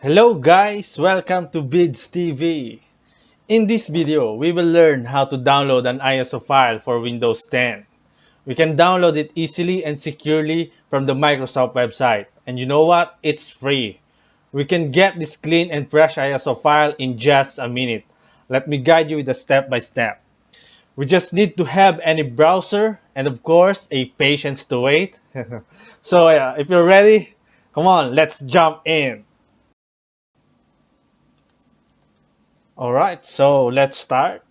Hello guys, welcome to Bids TV. In this video, we will learn how to download an ISO file for Windows 10. We can download it easily and securely from the Microsoft website. And you know what? It's free. We can get this clean and fresh ISO file in just a minute. Let me guide you with the step by step. We just need to have any browser and of course a patience to wait. So if you're ready, come on, let's jump in. All right, so let's start.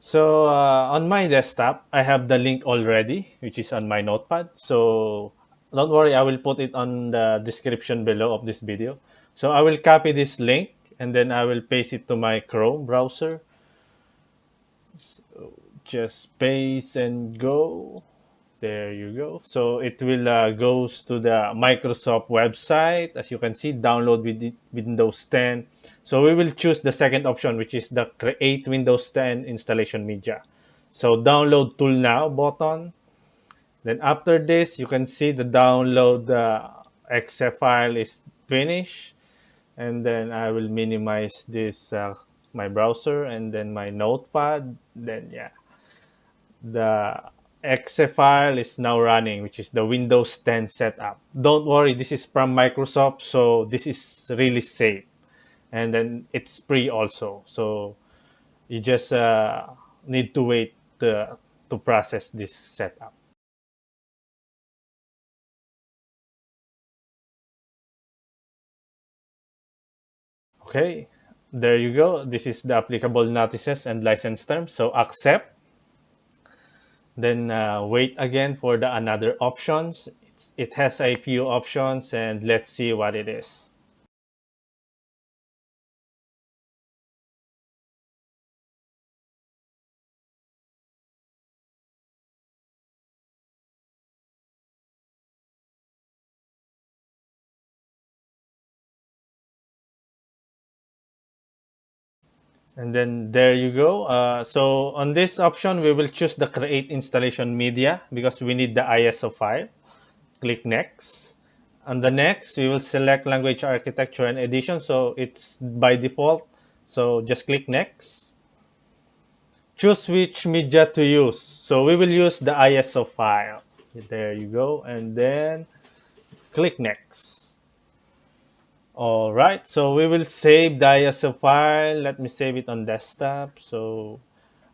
So on my desktop, I have the link already, which is on my notepad. So don't worry, I will put it on the description below of this video. So I will copy this link and then I will paste it to my Chrome browser. Just paste and go. There you go. So it will goes to the Microsoft website. As you can see, download with Windows 10. So we will choose the second option, which is the Create Windows 10 Installation Media. So download tool now button. Then after this, you can see the download exe file is finished. And then I will minimize this my browser and then my notepad. Then yeah, the exe file is now running, which is the Windows 10 setup. Don't worry, this is from Microsoft, so this is really safe. And then it's free also. So you just need to wait to process this setup. Okay, there you go. This is the applicable notices and license terms. So accept. Then wait again for the another options. It has a few options and let's see what it is. And then there you go. So on this option, we will choose the create installation media because we need the ISO file. Click next. On the next, we will select language architecture and edition. So it's by default. So just click next. Choose which media to use. So we will use the ISO file. There you go. And then click next. All right, so we will save the ISO file. Let me save it on desktop. So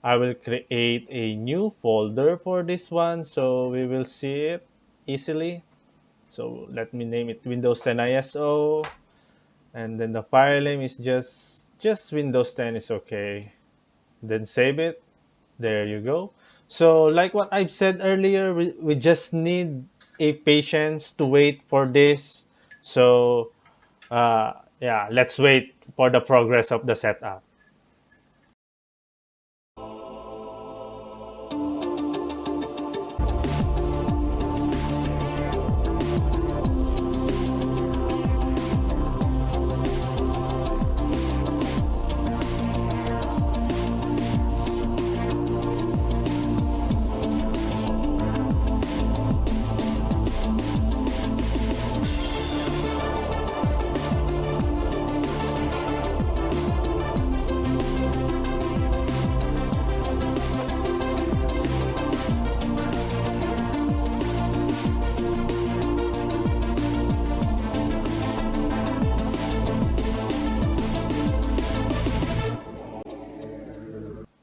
I will create a new folder for this one so we will see it easily. So let me name it Windows 10 ISO, and then the file name is just Windows 10 is okay. Then save it. There you go. So like what I've said earlier, we just need a patience to wait for this. So yeah, let's wait for the progress of the setup.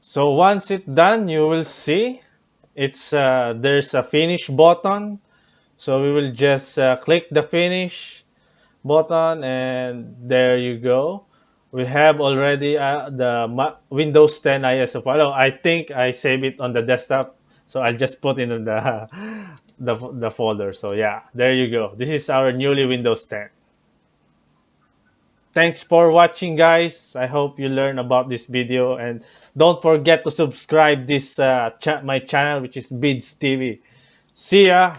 So once it's done, you will see it's there's a finish button. So we will just click the finish button and there you go. We have already the Windows 10 ISO file. Oh, I think I save it on the desktop. So I'll just put in the, the folder. So yeah, there you go. This is our newly Windows 10. Thanks for watching, guys. I hope you learned about this video and don't forget to subscribe this my channel, which is Bids TV. See ya.